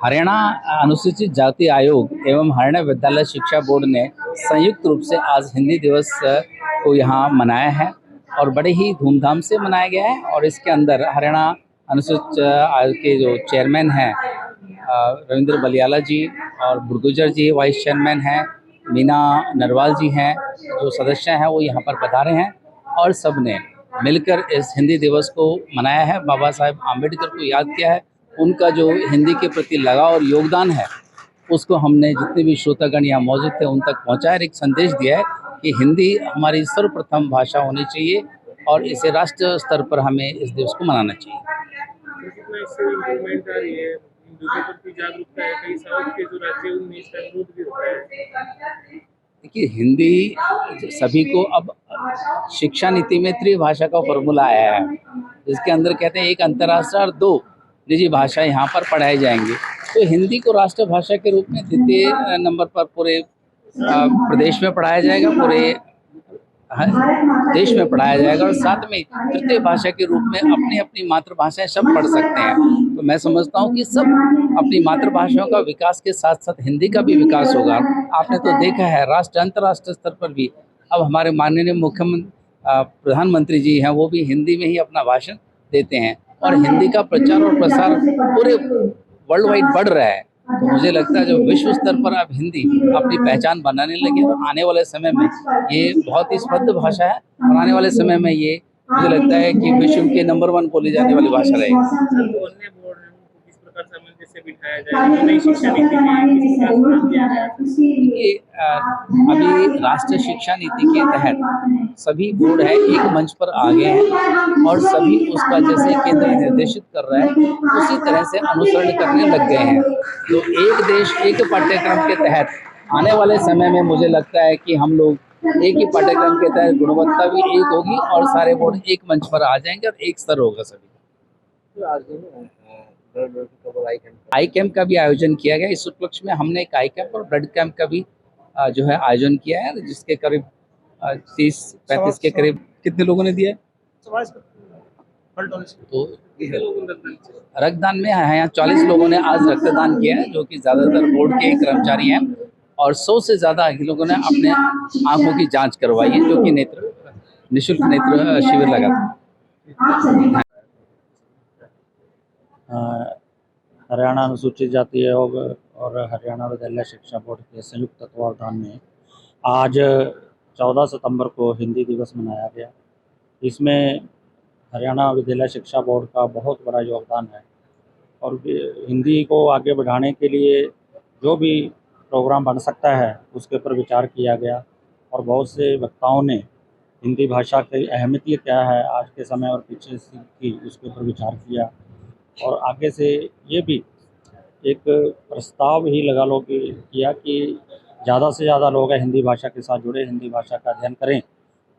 हरियाणा अनुसूचित जाति आयोग एवं हरियाणा विद्यालय शिक्षा बोर्ड ने संयुक्त रूप से आज हिंदी दिवस को यहाँ मनाया है और बड़े ही धूमधाम से मनाया गया है। और इसके अंदर हरियाणा अनुसूचित आयोग के जो चेयरमैन हैं रविंद्र बलियाला जी और बुरगुजर जी वाइस चेयरमैन हैं, मीना नरवाल जी हैं, जो सदस्य हैं वो यहाँ पर पधारे हैं और सब ने मिलकर इस हिंदी दिवस को मनाया है। बाबा साहेब आम्बेडकर को याद किया है। उनका जो हिंदी के प्रति लगाव और योगदान है उसको हमने जितने भी श्रोतागण यहाँ मौजूद थे उन तक पहुँचाया और एक संदेश दिया है कि हिंदी हमारी सर्वप्रथम भाषा होनी चाहिए और इसे राष्ट्रीय स्तर पर हमें इस दिवस को मनाना चाहिए। कितना इससे इम्प्रूवमेंट आ रही है, हिंदू के प्रति जागरूकता है, कई साउथ के जो राज्य हैं उनमें इसका विरोध भी होता है। देखिए, हिंदी सभी को अब शिक्षा नीति में त्रिभाषा का फॉर्मूला आया है, जिसके अंदर कहते हैं एक अंतर्राष्ट्रीय और 2 निजी भाषा यहाँ पर पढ़ाई जाएंगी। तो हिंदी को राष्ट्रभाषा के रूप में द्वितीय नंबर पर पूरे प्रदेश में पढ़ाया जाएगा, पूरे देश में पढ़ाया जाएगा और साथ में तृतीय भाषा के रूप में अपनी अपनी मातृभाषाएं सब पढ़ सकते हैं। तो मैं समझता हूँ कि सब अपनी मातृभाषाओं का विकास के साथ साथ हिंदी का भी विकास होगा। आपने तो देखा है राष्ट्र अंतर्राष्ट्रीय स्तर पर भी अब हमारे माननीय मुख्यमंत्री प्रधानमंत्री जी हैं, वो भी हिंदी में ही अपना भाषण देते हैं और हिंदी का प्रचार और प्रसार पूरे वर्ल्ड वाइड बढ़ रहा है। तो मुझे लगता है जो विश्व स्तर पर अब हिंदी अपनी पहचान बनाने लगी है, तो आने वाले समय में ये बहुत ही समृद्ध भाषा है और आने वाले समय में ये मुझे लगता है कि विश्व के नंबर 1 बोली जाने वाली भाषा रहेगी। जो अन्य बोर्ड हैं उनको किस प्रकार सामंजस्य बिठाया जाए, जो नई शिक्षा नीति में किस प्रकार ध्यान दिया जाए। ये अभी राष्ट्रीय शिक्षा नीति के तहत सभी बोर्ड है एक मंच पर आ गए हैं और सभी उसका जैसे केंद्र निर्देशित कर रहा है उसी तरह से अनुसरण करने लग गए हैं। तो एक देश एक पाठ्यक्रम के तहत आने वाले समय में मुझे लगता है कि हम लोग एक ही पाठ्यक्रम के तहत गुणवत्ता भी एक होगी और सारे बोर्ड एक मंच पर आ जाएंगे और एक स्तर होगा सभी। आई कैंप का भी आयोजन किया गया। इस उपलक्ष्य में हमने एक आई कैंप और ब्लड कैंप का भी जो है आयोजन किया है, जिसके करीब 30-35 के करीब कितने लोगों ने दिया है? तो रक्तदान में यहाँ 40 लोगों ने आज रक्तदान किया है, जो कि ज़्यादातर बोर्ड के कर्मचारी हैं और 100 से ज़्यादा लोगों ने अपने आंखों की जांच करवाई है, जो कि निःशुल्क नेत्र शिविर लगा था। हरियाणा अनुसूचित जाति आयोग और हरियाणा विद्यालय शिक्षा बोर्ड के संयुक्त तत्वावधान में आज 14 सितंबर को हिंदी दिवस मनाया गया। इसमें हरियाणा विद्यालय शिक्षा बोर्ड का बहुत बड़ा योगदान है और हिंदी को आगे बढ़ाने के लिए जो भी प्रोग्राम बन सकता है उसके ऊपर विचार किया गया और बहुत से वक्ताओं ने हिंदी भाषा की अहमियत क्या है आज के समय और पीछे की उसके ऊपर विचार किया और आगे से ये भी एक प्रस्ताव ही लगा लो कि किया कि ज़्यादा से ज़्यादा लोग हिंदी भाषा के साथ जुड़े, हिंदी भाषा का अध्ययन करें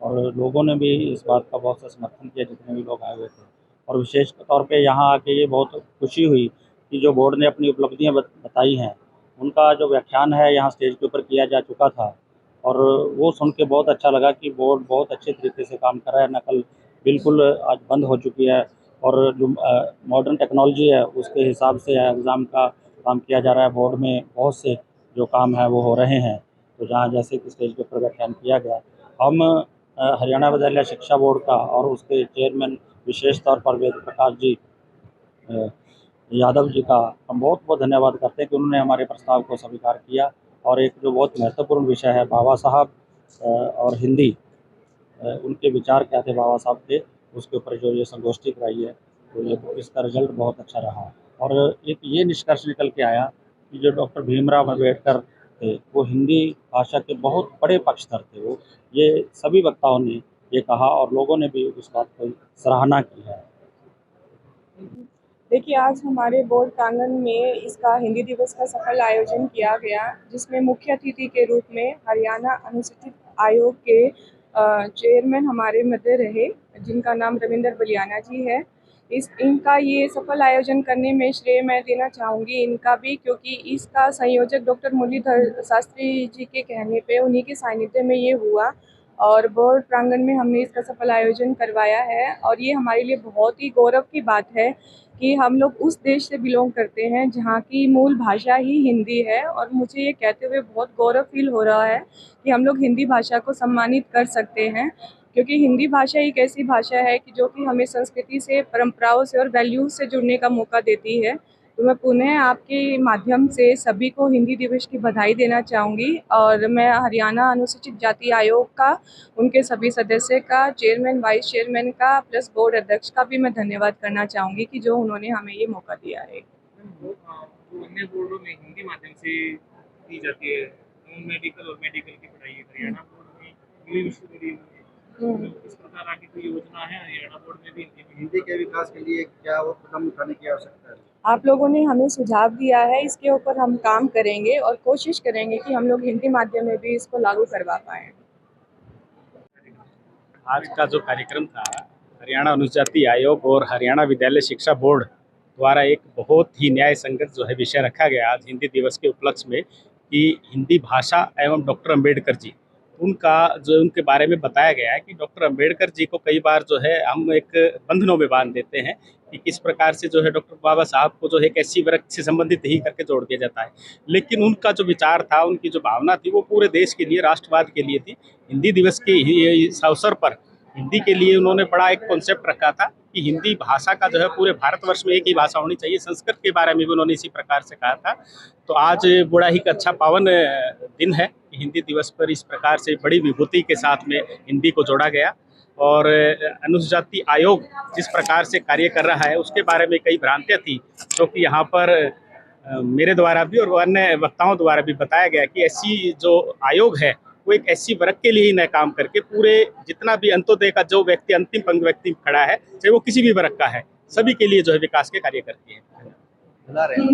और लोगों ने भी इस बात का बहुत सा समर्थन किया जितने भी लोग आए हुए थे। और विशेष तौर पे यहाँ आके ये बहुत खुशी हुई कि जो बोर्ड ने अपनी उपलब्धियाँ बताई हैं उनका जो व्याख्यान है यहाँ स्टेज के ऊपर किया जा चुका था और वो सुन के बहुत अच्छा लगा कि बोर्ड बहुत अच्छे तरीके से काम कर रहा है। नकल बिल्कुल आज बंद हो चुकी है और जो मॉडर्न टेक्नोलॉजी है उसके हिसाब से एग्ज़ाम का काम किया जा रहा है। बोर्ड में बहुत से जो काम है वो हो रहे हैं। तो जहाँ जैसे कि स्टेज के ऊपर व्याख्यान किया गया, हम हरियाणा विद्यालय शिक्षा बोर्ड का और उसके चेयरमैन विशेष तौर पर वेद प्रकाश जी यादव जी का हम बहुत बहुत धन्यवाद करते हैं कि उन्होंने हमारे प्रस्ताव को स्वीकार किया और एक जो बहुत महत्वपूर्ण विषय है बाबा साहब और हिंदी, उनके विचार क्या थे बाबा साहब के, उसके ऊपर जो ये संगोष्ठी कराई है तो ये इसका रिजल्ट बहुत अच्छा रहा और एक ये निष्कर्ष निकल के आया कि जो डॉक्टर भीमराव अम्बेडकर थे वो हिंदी भाषा के बहुत बड़े पक्षधर थे। वो ये सभी वक्ताओं ने ये कहा और लोगों ने भी उस बात की सराहना की है। देखिए, आज हमारे बोर्ड प्रांगण में इसका हिंदी दिवस का सफल आयोजन किया गया, जिसमें मुख्य अतिथि के रूप में हरियाणा अनुसूचित आयोग के चेयरमैन हमारे मध्य रहे, जिनका नाम रविंद्र बलियाना जी है। इनका ये सफल आयोजन करने में श्रेय मैं देना चाहूँगी इनका भी, क्योंकि इसका संयोजक डॉक्टर मुरलीधर शास्त्री जी के कहने पे उन्हीं के सानिध्य में ये हुआ और बोर्ड प्रांगण में हमने इसका सफल आयोजन करवाया है। और ये हमारे लिए बहुत ही गौरव की बात है कि हम लोग उस देश से बिलोंग करते हैं जहाँ की मूल भाषा ही हिंदी है, और मुझे ये कहते हुए बहुत गौरव फील हो रहा है कि हम लोग हिंदी भाषा को सम्मानित कर सकते हैं, क्योंकि हिंदी भाषा एक ऐसी भाषा है कि जो कि हमें संस्कृति से, परंपराओं से और वैल्यूज से जुड़ने का मौका देती है। तो मैं पुनः आपके माध्यम से सभी को हिंदी दिवस की बधाई देना चाहूँगी, और मैं हरियाणा अनुसूचित जाति आयोग का, उनके सभी सदस्य का, चेयरमैन, वाइस चेयरमैन का, प्लस बोर्ड अध्यक्ष का भी मैं धन्यवाद करना चाहूँगी कि जो उन्होंने हमें ये मौका दिया है। जो अन्य बोर्डों में हिंदी माध्यम से दी जाती है, नॉन मेडिकल और मेडिकल की पढ़ाई हरियाणा बोर्ड में इंग्लिश मीडियम में इस प्रकार आगे कोई योजना है हरियाणा बोर्ड में भी हिंदी के विकास के लिए क्या और कदम उठाने की आवश्यकता है? आप लोगों ने हमें सुझाव दिया है, इसके ऊपर हम काम करेंगे और कोशिश करेंगे कि हम लोग हिंदी माध्यम में भी इसको लागू करवा पाएँ। आज का जो कार्यक्रम था हरियाणा अनुसूचित जाति आयोग और हरियाणा विद्यालय शिक्षा बोर्ड द्वारा एक बहुत ही न्याय संगत जो है विषय रखा गया आज हिंदी दिवस के उपलक्ष्य में कि हिंदी भाषा एवं डॉक्टर अंबेडकर जी उनका जो उनके बारे में बताया गया है कि डॉक्टर अंबेडकर जी को कई बार जो है हम एक बंधनों में बांध देते हैं कि किस प्रकार से जो है डॉक्टर बाबा साहब को जो है एक ऐसी वर्ग से संबंधित ही करके जोड़ दिया जाता है, लेकिन उनका जो विचार था, उनकी जो भावना थी वो पूरे देश के लिए, राष्ट्रवाद के लिए थी। हिंदी दिवस के इस अवसर पर हिंदी के लिए उन्होंने बड़ा एक कॉन्सेप्ट रखा था कि हिंदी भाषा का जो है पूरे भारतवर्ष में एक ही भाषा होनी चाहिए। संस्कृत के बारे में भी उन्होंने इसी प्रकार से कहा था। तो आज बड़ा ही अच्छा पावन दिन है कि हिंदी दिवस पर इस प्रकार से बड़ी विभूति के साथ में हिंदी को जोड़ा गया। और अनुसूचित जाति आयोग जिस प्रकार से कार्य कर रहा है उसके बारे में कई भ्रांतियाँ थी जो कि यहाँ पर मेरे द्वारा भी और अन्य वक्ताओं द्वारा भी बताया गया कि ऐसी जो आयोग है वो एक ऐसी वर्ग के लिए ही न काम करके पूरे जितना भी अंत्योदय का जो व्यक्ति अंतिम पंक्ति व्यक्ति खड़ा है, चाहे वो किसी भी वर्ग का है, सभी के लिए जो है विकास के कार्य करती है।